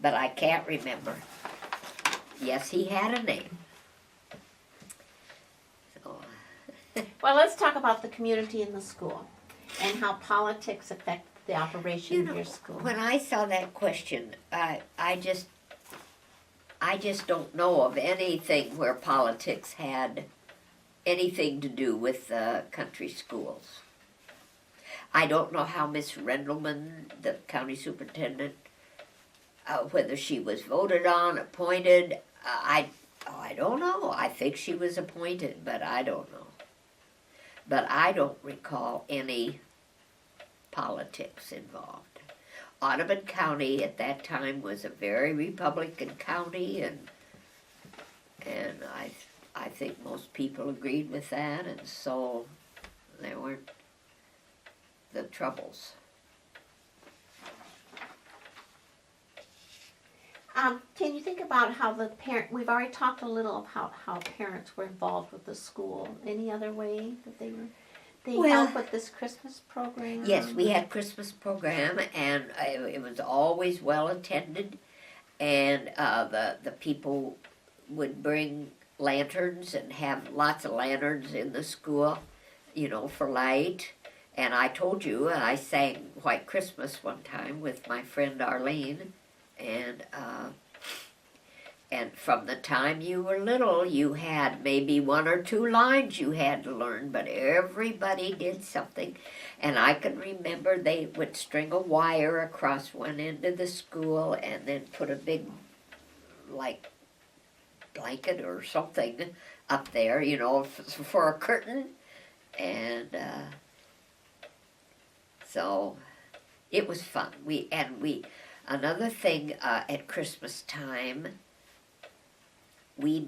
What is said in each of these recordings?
but I can't remember. Yes, he had a name. So, Well, let's talk about the community and the school and how politics affect the operation of your school. when I saw that question, I just don't know of anything where politics had anything to do with the country schools. I don't know how Miss Rendelman, the county superintendent, whether she was voted on, appointed. I don't know. I think she was appointed, but I don't know. But I don't recall any politics involved. Audubon County at that time was a very Republican county, and I think most people agreed with that, and so there weren't the troubles. Can you think about how the we've already talked a little about how parents were involved with the school. Any other way that they helped with this Christmas program? Yes, we had Christmas program, and it was always well attended, and the people would bring lanterns and have lots of lanterns in the school, for light. And I told you, I sang White Christmas one time with my friend Arlene, and from the time you were little, you had maybe one or two lines you had to learn, but everybody did something. And I can remember they would string a wire across one end of the school and then put a big, like, blanket or something up there, for a curtain. And so it was fun. Another thing at Christmas time, we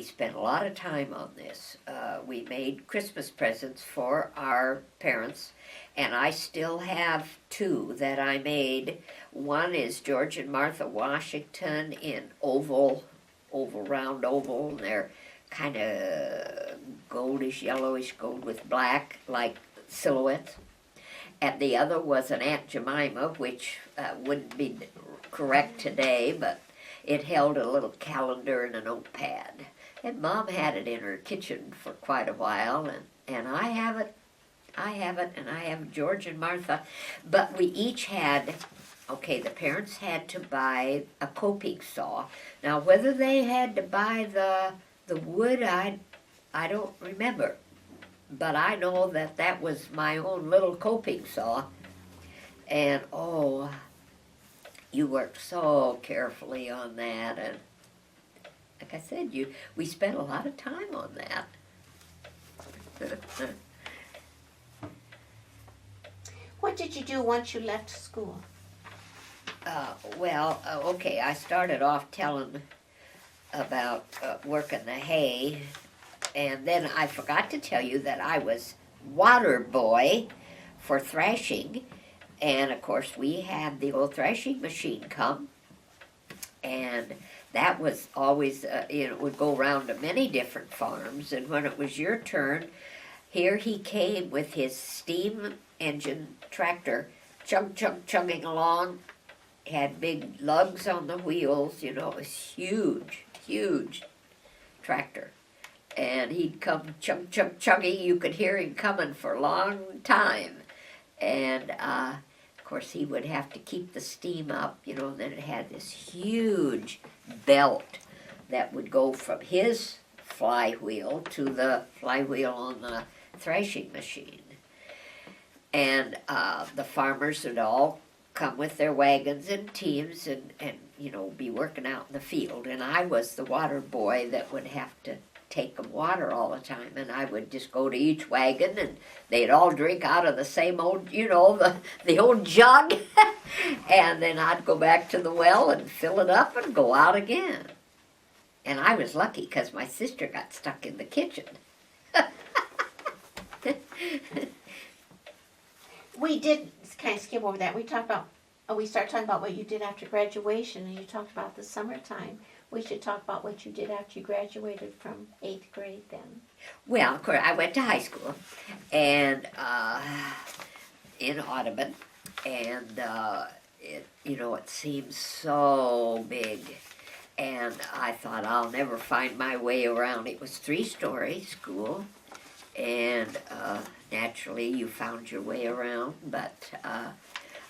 spent a lot of time on this. We made Christmas presents for our parents, and I still have two that I made. One is George and Martha Washington in round oval, and they're kind of goldish, yellowish gold with black, like silhouettes. And the other was an Aunt Jemima, which wouldn't be correct today, but it held a little calendar and a notepad. And Mom had it in her kitchen for quite a while, and I have it, and I have George and Martha. But we each had, the parents had to buy a coping saw. Now, whether they had to buy the wood, I don't remember. But I know that was my own little coping saw. And you worked so carefully on that, and like I said, we spent a lot of time on that. What did you do once you left school? I started off telling about working the hay, and then I forgot to tell you that I was water boy for thrashing. And of course we had the old thrashing machine come, and that was always, it would go around to many different farms, and when it was your turn, here he came with his steam engine tractor, chugging along, had big lugs on the wheels, it was huge tractor. And he'd come chugging, you could hear him coming for a long time. And of course he would have to keep the steam up, then it had this huge belt that would go from his flywheel to the flywheel on the thrashing machine. And the farmers would all come with their wagons and teams and be working out in the field. And I was the water boy that would have to take them water all the time, and I would just go to each wagon, and they'd all drink out of the same old, the old jug, and then I'd go back to the well and fill it up and go out again. And I was lucky because my sister got stuck in the kitchen. We did kind of skip over that. We started talking about what you did after graduation, and you talked about the summertime. We should talk about what you did after you graduated from 8th grade then. Well, of course, I went to high school, and in Audubon, and it seems so big. And I thought, I'll never find my way around. It was 3-story school, and naturally you found your way around, but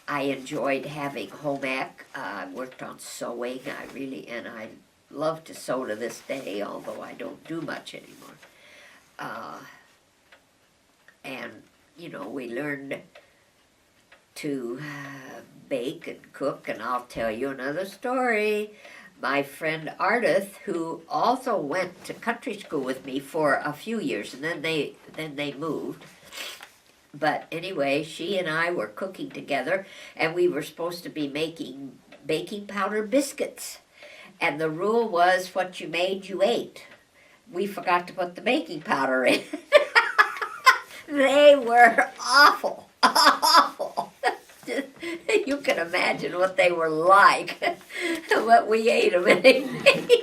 I enjoyed having home ec. I worked on sewing, and I love to sew to this day, although I don't do much anymore. And, we learned to bake and cook, and I'll tell you another story. My friend Ardith, who also went to country school with me for a few years, and then they moved. But anyway, she and I were cooking together, and we were supposed to be making baking powder biscuits. And the rule was, what you made, you ate. We forgot to put the baking powder in. They were awful, awful. You can imagine what they were like, but we ate them anyway.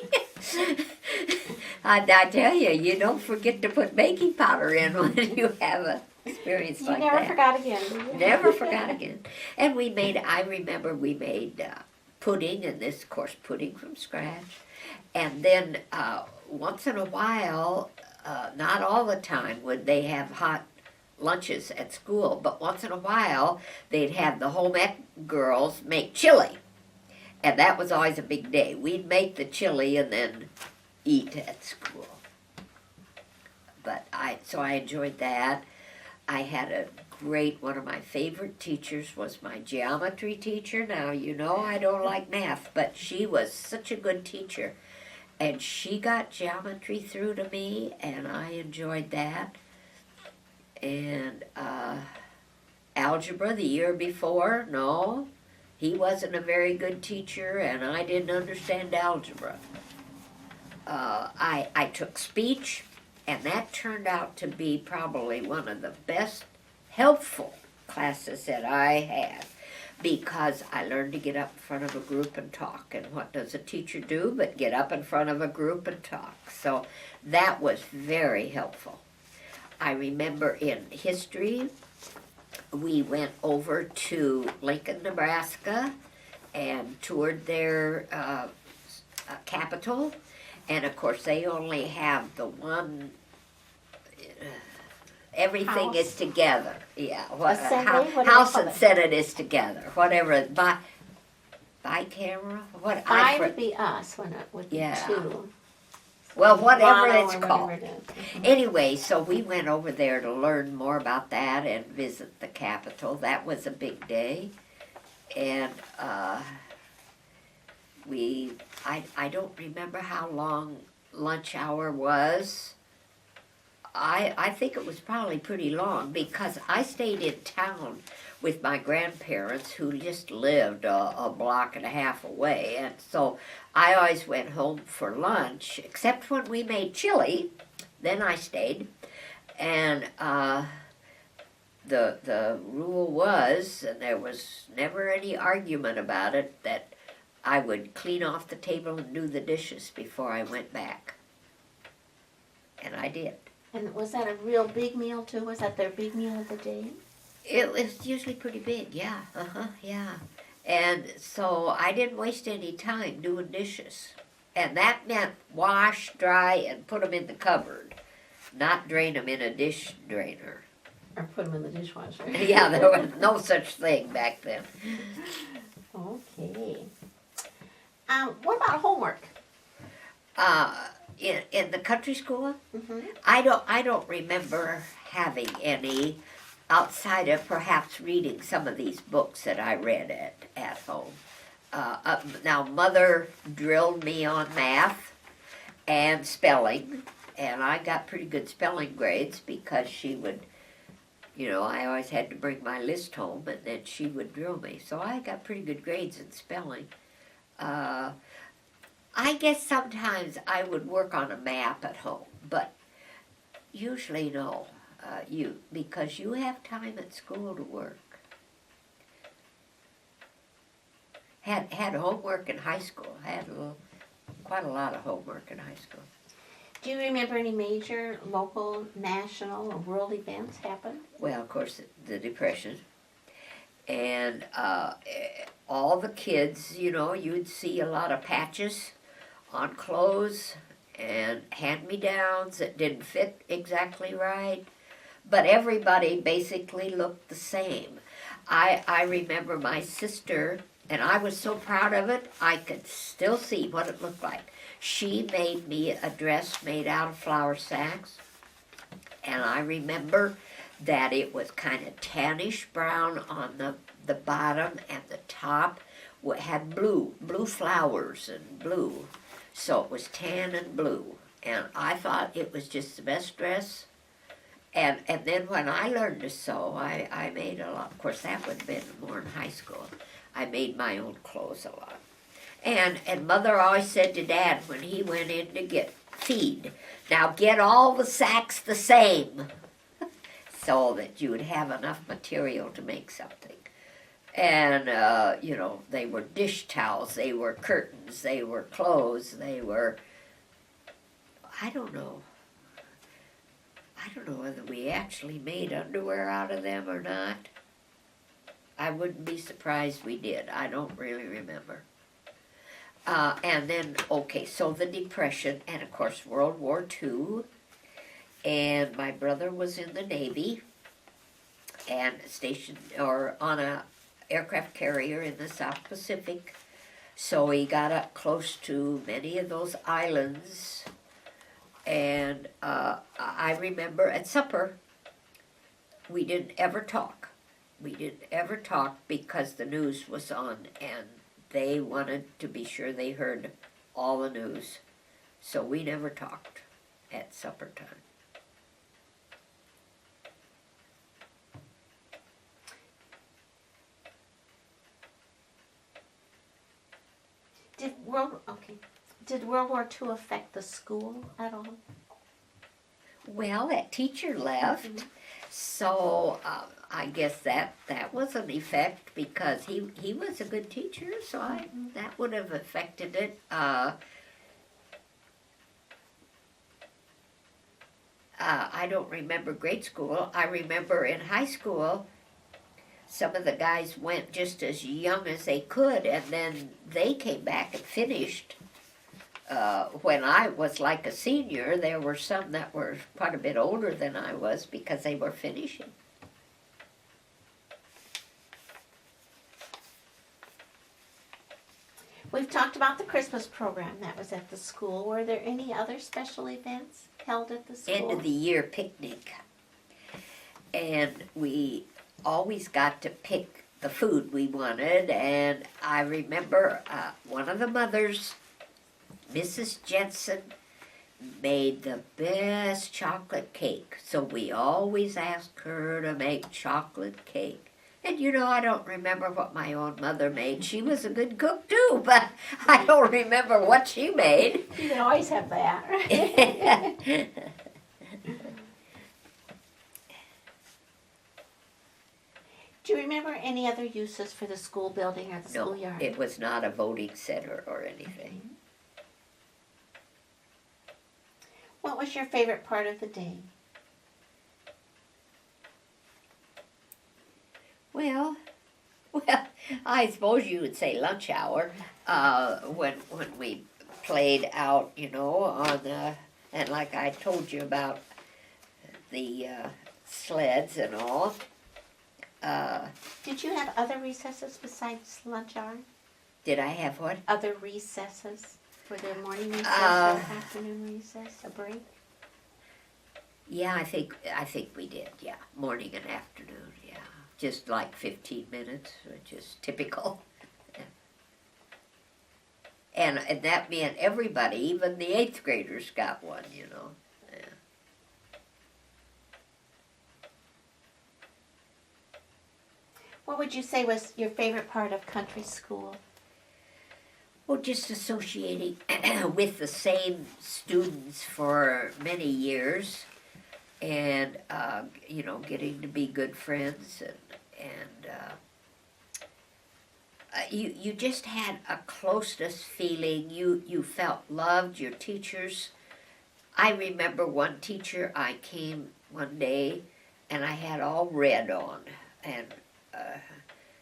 I tell you, you don't forget to put baking powder in when you have an experience like that. You never forgot again, did you? Never forgot again. And I remember we made pudding, and this, of course, pudding from scratch. And then once in a while, not all the time would they have hot lunches at school, but once in a while they'd have the home ec girls make chili, and that was always a big day. We'd make the chili and then eat at school. But I enjoyed that. I had one of my favorite teachers was my geometry teacher. Now, I don't like math, but she was such a good teacher, and she got geometry through to me, and I enjoyed that. And algebra the year before, no, he wasn't a very good teacher, and I didn't understand algebra. I took speech, and that turned out to be probably one of the best helpful classes that I had, because I learned to get up in front of a group and talk. And what does a teacher do but get up in front of a group and talk? So that was very helpful. I remember in history, we went over to Lincoln, Nebraska, and toured their capital. And of course, they only have the one, everything House. is together. Yeah, Assembly? What do they House call and it? Senate is together, whatever, bicameral? I would be us when it would be Yeah. two. Well, whatever Toronto it's or called. whatever it is. Anyway, so we went over there to learn more about that and visit the Capitol. That was a big day. And I don't remember how long lunch hour was. I think it was probably pretty long, because I stayed in town with my grandparents, who just lived a block and a half away, and so I always went home for lunch, except when we made chili, then I stayed. And the rule was, and there was never any argument about it, that I would clean off the table and do the dishes before I went back. And I did. And was that a real big meal too? Was that their big meal of the day? It was usually pretty big, yeah, yeah. And so I didn't waste any time doing dishes. And that meant wash, dry, and put them in the cupboard, not drain them in a dish drainer. Or put them in the dishwasher? Yeah, there was no such thing back then. Okay. What about homework? In the country school, Mm-hmm. I don't remember having any, outside of perhaps reading some of these books that I read at home. Now, Mother drilled me on math and spelling, and I got pretty good spelling grades, because she would, I always had to bring my list home, and then she would drill me. So I got pretty good grades in spelling. I guess sometimes I would work on a map at home, but usually no, because you have time at school to work. Had homework in high school. Had quite a lot of homework in high school. Do you remember any major local, national, or world events happen? Well, of course, the Depression. And all the kids, you know, you'd see a lot of patches on clothes and hand-me-downs that didn't fit exactly right. But everybody basically looked the same. I remember my sister, and I was so proud of it, I could still see what it looked like. She made me a dress made out of flour sacks, and I remember that it was kind of tannish brown on the bottom, and the top had blue flowers and blue. So it was tan and blue, and I thought it was just the best dress. And then when I learned to sew, I made a lot. Of course, that would have been more in high school. I made my own clothes a lot. And Mother always said to Dad when he went in to get feed, now get all the sacks the same, so that you would have enough material to make something. And, you know, they were dish towels, they were curtains, they were clothes, they were, I don't know whether we actually made underwear out of them or not. I wouldn't be surprised we did. I don't really remember. And then, okay, so the Depression, and of course World War II, and my brother was in the Navy, and stationed, or on a aircraft carrier in the South Pacific, so he got up close to many of those islands. And I remember at supper, we didn't ever talk. We didn't ever talk because the news was on, and they wanted to be sure they heard all the news. So we never talked at supper time. Did World War II affect the school at all? Well, that teacher left, so I guess that was an effect because he was a good teacher, so that would have affected it. I don't remember grade school. I remember in high school, some of the guys went just as young as they could, and then they came back and finished. When I was like a senior, there were some that were quite a bit older than I was because they were finishing. We've talked about the Christmas program that was at the school. Were there any other special events held at the school? End of the year picnic. And we always got to pick the food we wanted, and I remember one of the mothers, Mrs. Jensen, made the best chocolate cake. So we always asked her to make chocolate cake. And you know, I don't remember what my own mother made. She was a good cook too, but I don't remember what she made. You can always have that. Do you remember any other uses for the school building or the schoolyard? No, it was not a voting center or anything. What was your favorite part of the day? Well, I suppose you would say lunch hour, when we played out, you know, on and like I told you about the sleds and all. Did you have other recesses besides lunch hour? Did I have what? Other recesses? For the morning recess or afternoon recess, a break? Yeah, I think we did, yeah. Morning and afternoon, yeah. Just like 15 minutes, which is typical. And that meant everybody, even the 8th graders got one, you know. Yeah. What would you say was your favorite part of country school? Well, just associating with the same students for many years, and you know, getting to be good friends, and you just had a closeness feeling. You felt loved. Your teachers. I remember one teacher. I came one day, and I had all red on, and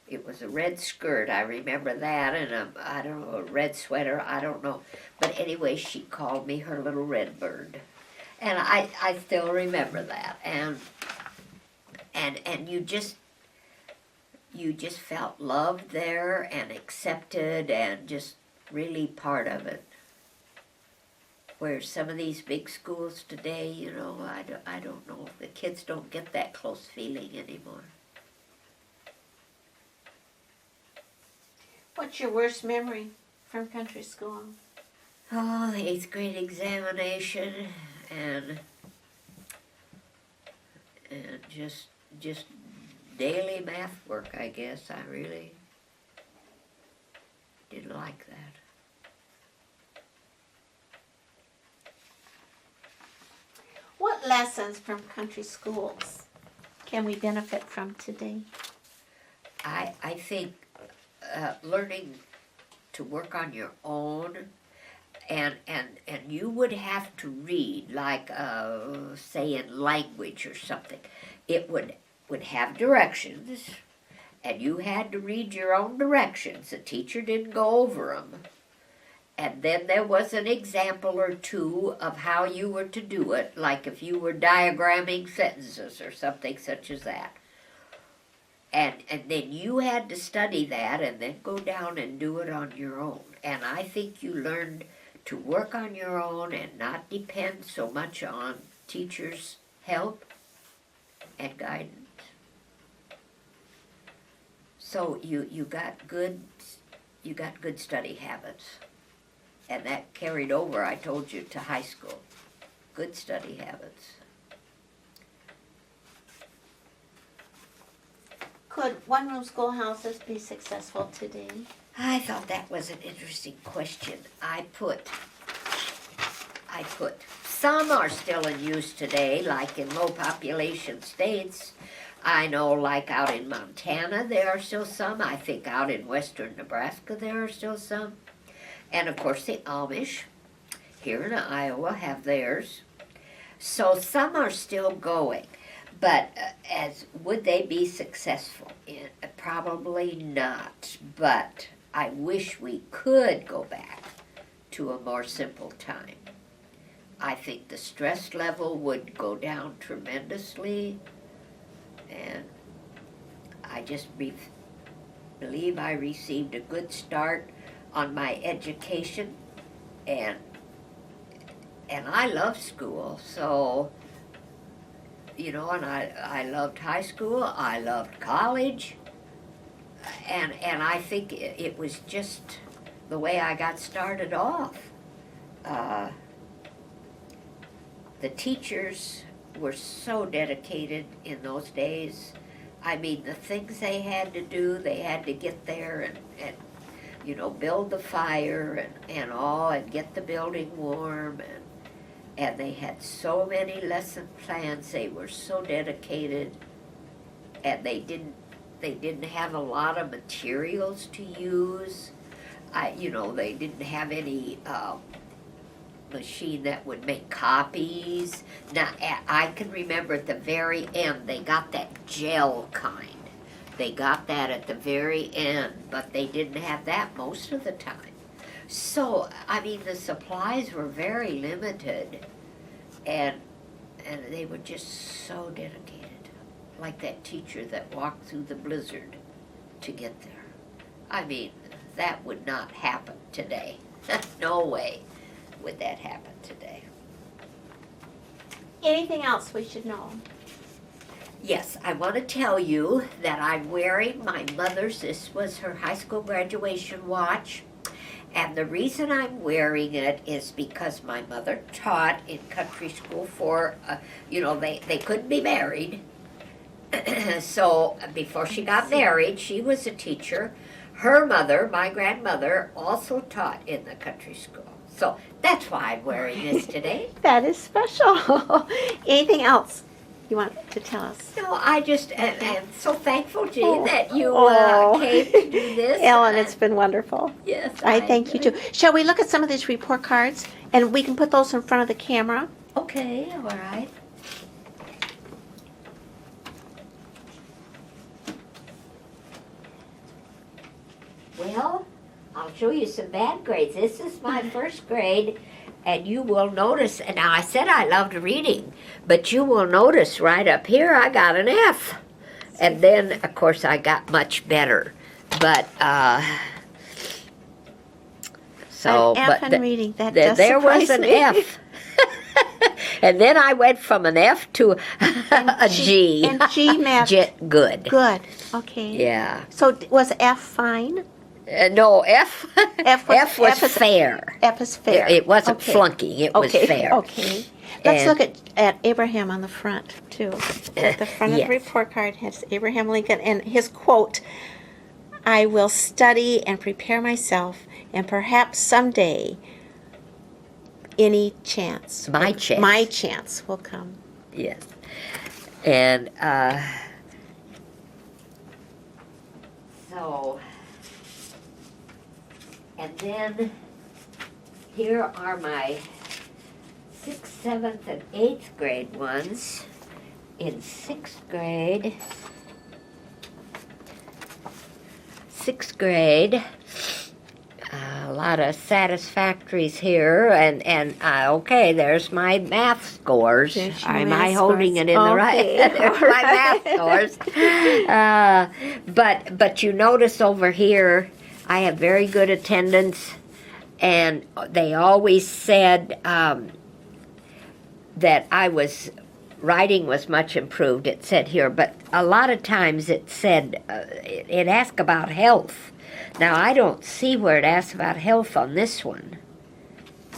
It was a red skirt, I remember that, and I don't know, a red sweater, I don't know. But anyway, she called me her little red bird. And I still remember that. And you just felt loved there and accepted and just really part of it. Where some of these big schools today, you know, I don't know, the kids don't get that close feeling anymore. What's your worst memory from country school? Oh, the 8th grade examination and just daily math work, I guess. I really didn't like that. What lessons from country schools can we benefit from today? I think learning to work on your own, and you would have to read, like say in language or something. It would have directions, and you had to read your own directions. The teacher didn't go over them. And then there was an example or two of how you were to do it, like if you were diagramming sentences or something such as that. And then you had to study that and then go down and do it on your own. And I think you learned to work on your own and not depend so much on teachers' help and guidance. So you got good study habits. And that carried over, I told you, to high school. Good study habits. Could one-room schoolhouses be successful today? I thought that was an interesting question. I put some are still in use today, like in low population states. I know, like out in Montana, there are still some. I think out in western Nebraska, there are still some. And of course the Amish here in Iowa have theirs. So some are still going, but would they be successful? Probably not, but I wish we could go back to a more simple time. I think the stress level would go down tremendously, and I just believe I received a good start on my education, and I love school, so, you know, and I loved high school, I loved college, and I think it was just the way I got started off. The teachers were so dedicated in those days. I mean, the things they had to do, they had to get there and you know, build the fire and all, and get the building warm, and they had so many lesson plans. They were so dedicated, and they didn't have a lot of materials to use. You know, they didn't have any machine that would make copies. Now, I can remember at the very end, they got that gel kind. They got that at the very end, but they didn't have that most of the time. So, I mean, the supplies were very limited, and they were just so dedicated. Like that teacher that walked through the blizzard to get there. I mean, that would not happen today. No way would that happen today. Anything else we should know? Yes, I want to tell you that I'm wearing my mother's, this was her high school graduation watch, and the reason I'm wearing it is because my mother taught in country school for, you know, they couldn't be married, so before she got married, she was a teacher. Her mother, my grandmother, also taught in the country school. So that's why I'm wearing this today. That is special. Anything else you want to tell us? No, I just am so thankful, Jean, that you came to do this. Ellen, it's been wonderful. Yes. I thank you too. Shall we look at some of these report cards, and we can put those in front of the camera? Okay, all right. Well, I'll show you some bad grades. This is my first grade, and you will notice, and now I said I loved reading, but you will notice right up here I got an F. And then, of course, I got much better. But, so, an F but in reading, that there does surprise was an me. F. And then I went from an F to a G. And G meant Good. good. Okay. Yeah. So was F fine? No, F. F was, F was fair. F is fair. It wasn't Okay. flunking. It was fair. Okay. Let's And- look at Abraham on the front, too. At the front of Yes. the report card has Abraham Lincoln and his quote, "I will study and prepare myself, and perhaps someday any chance. My chance. My chance will come." Yes. And so, and then here are my 6th, 7th, and 8th grade ones. In 6th grade, a lot of satisfactories here, and okay, there's my math scores. There's your Am math I holding scores. it in the Okay, right? There's my math scores. But you notice over here, I have very good attendance, and they always said that writing was much improved. It said here, but a lot of times it said it asked about health. Now, I don't see where it asks about health on this one.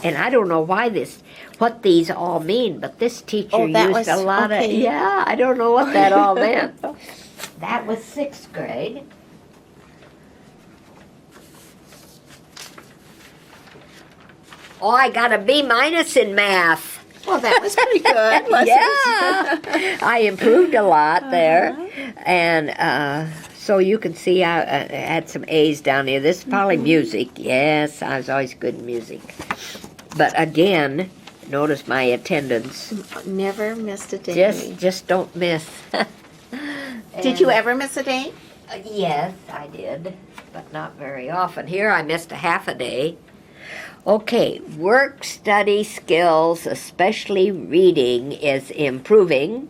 And I don't know what these all mean, but this teacher used a lot of, yeah, I don't know what that all meant. That was 6th grade. Oh, I got a B- in math. Well, that was pretty good, wasn't Yeah, I improved a lot there. And so you can see I had some A's down here. This is probably music. Yes, I was always good in music. But again, notice my attendance. Never missed a day. Just don't miss. Did you ever miss a day? Yes, I did, but not very often. Here I missed a half a day. Okay, work study skills, especially reading, is improving.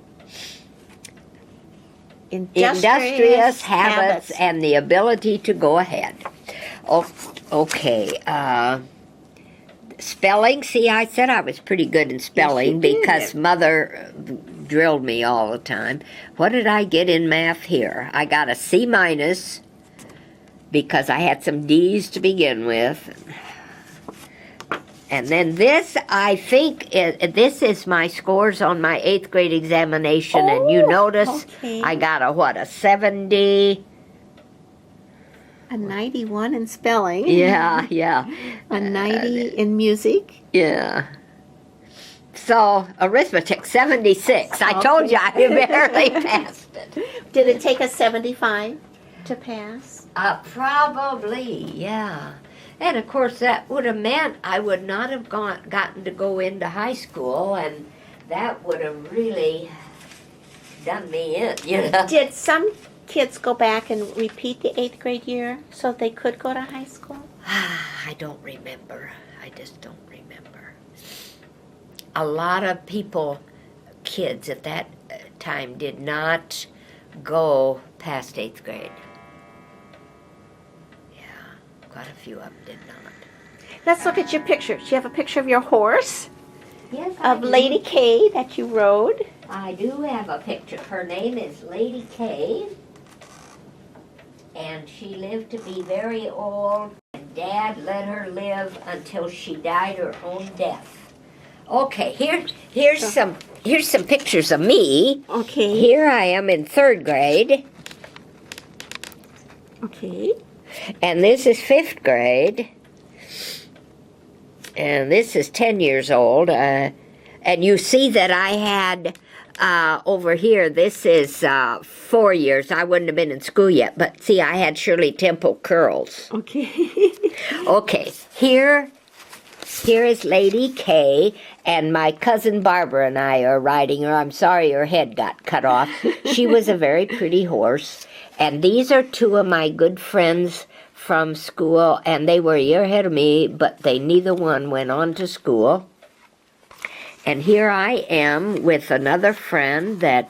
Industrious habits and the ability to go ahead. Okay, spelling. See, I said I was pretty good in spelling because Mother drilled me all the time. What did I get in math here? I got a C- because I had some D's to begin with. And then this, I think, this is my scores on my 8th grade examination. And you notice I got a 70. A 91 in spelling. Yeah. A 90 in music. Yeah. So, arithmetic, 76. I told you I barely passed it. Did it take a 75 to pass? Probably, yeah. And of course, that would have meant I would not have gotten to go into high school, and that would have really done me in, you know. Did some kids go back and repeat the 8th grade year so they could go to high school? I don't remember. I just don't remember. A lot of kids at that time did not go past 8th grade. Quite a few of them did not. Let's look at your pictures. You have a picture of your horse, Yes, of Lady Kay that you rode. I do have a picture. Her name is Lady Kay, and she lived to be very old. And Dad let her live until she died her own death. Okay, here's some pictures of me. Okay. Here I am in 3rd grade. Okay. And this is 5th grade. And this is 10 years old. And you see that I had over here, this is 4 years. I wouldn't have been in school yet. But see, I had Shirley Temple curls. Okay. Okay, here is Lady Kay. And my cousin Barbara and I are riding her. I'm sorry her head got cut off. She was a very pretty horse. And these are 2 of my good friends from school, and they were a year ahead of me, but they neither one went on to school. And here I am with another friend that,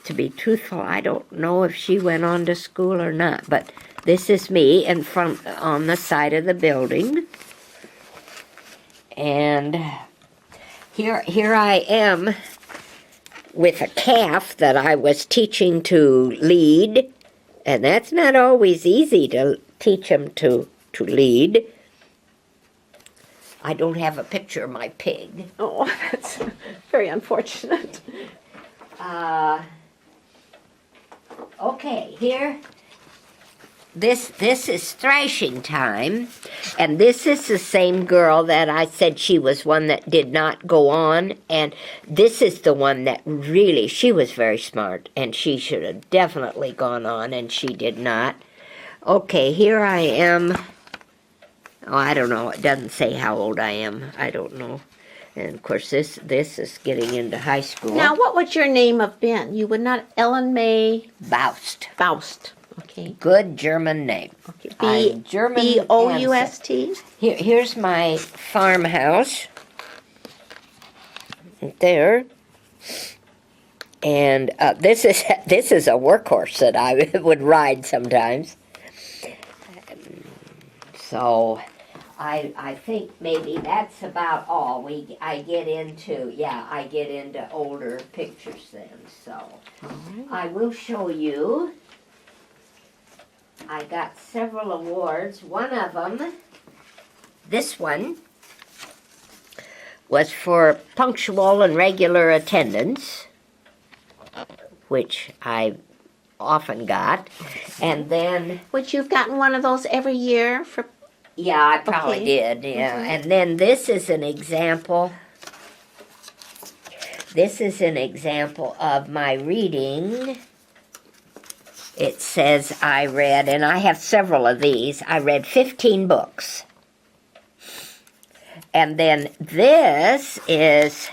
to be truthful, I don't know if she went on to school or not, but this is me in front on the side of the building. And here I am with a calf that I was teaching to lead, and that's not always easy to teach him to lead. I don't have a picture of my pig. Oh, that's very unfortunate. Okay, here, this is thrashing time, and this is the same girl that I said she was one that did not go on, and this is the one that really, she was very smart, and she should have definitely gone on, and she did not. Okay, here I am. Oh, I don't know, it doesn't say how old I am, I don't know. And of course, this is getting into high school. Now, what would your name have been? You would not, Ellen May Baust. Baust. Okay. Good German name. Okay. I'm German B-O-U-S-T? Here's my farmhouse. There. And this is a workhorse that I would ride sometimes. So I think maybe that's about all I get into older pictures then. So I will show you. I got several awards. One of them, this one, was for punctual and regular attendance, which I often got. And then, Would you have gotten one of those every year for? yeah, I probably Okay. did, yeah. And then this is an example. This is an example of my reading. It says I read, and I have several of these, I read 15 books. And then this is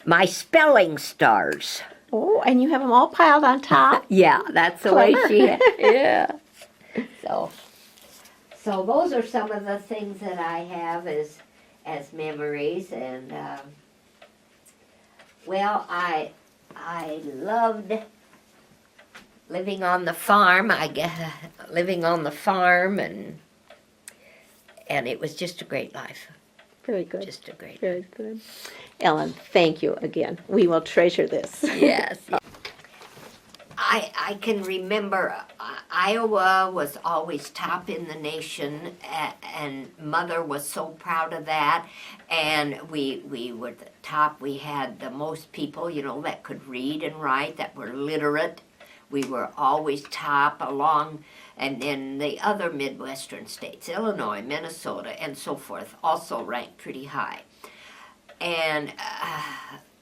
my spelling stars. Oh, and you have them all piled on top? Yeah, that's the way she, yeah. So those are some of the things that I have as memories, and well, I loved living on the farm. Living on the farm, and it was just a great life. Very good. Just a great. Very good. Ellen, thank you again. We will treasure this. Yes. I can remember Iowa was always top in the nation, and Mother was so proud of that. And we were the top. We had the most people, that could read and write, that were literate. We were always top along, and then the other Midwestern states, Illinois, Minnesota, and so forth, also ranked pretty high. And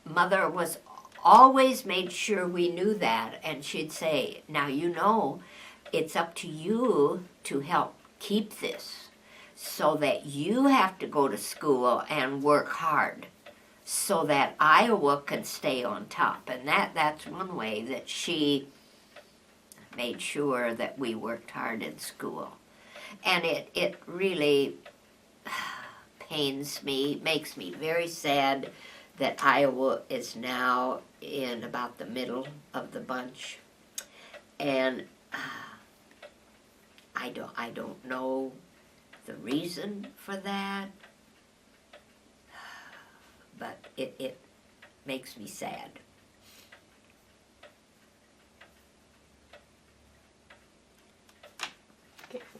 Mother was always made sure we knew that, and she'd say, now it's up to you to help keep this, so that you have to go to school and work hard, so that Iowa can stay on top. And that's one way that she made sure that we worked hard in school. And it really pains me, makes me very sad that Iowa is now in about the middle of the bunch. And I don't know the reason for that, but it makes me sad.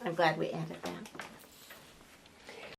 I'm glad we added that.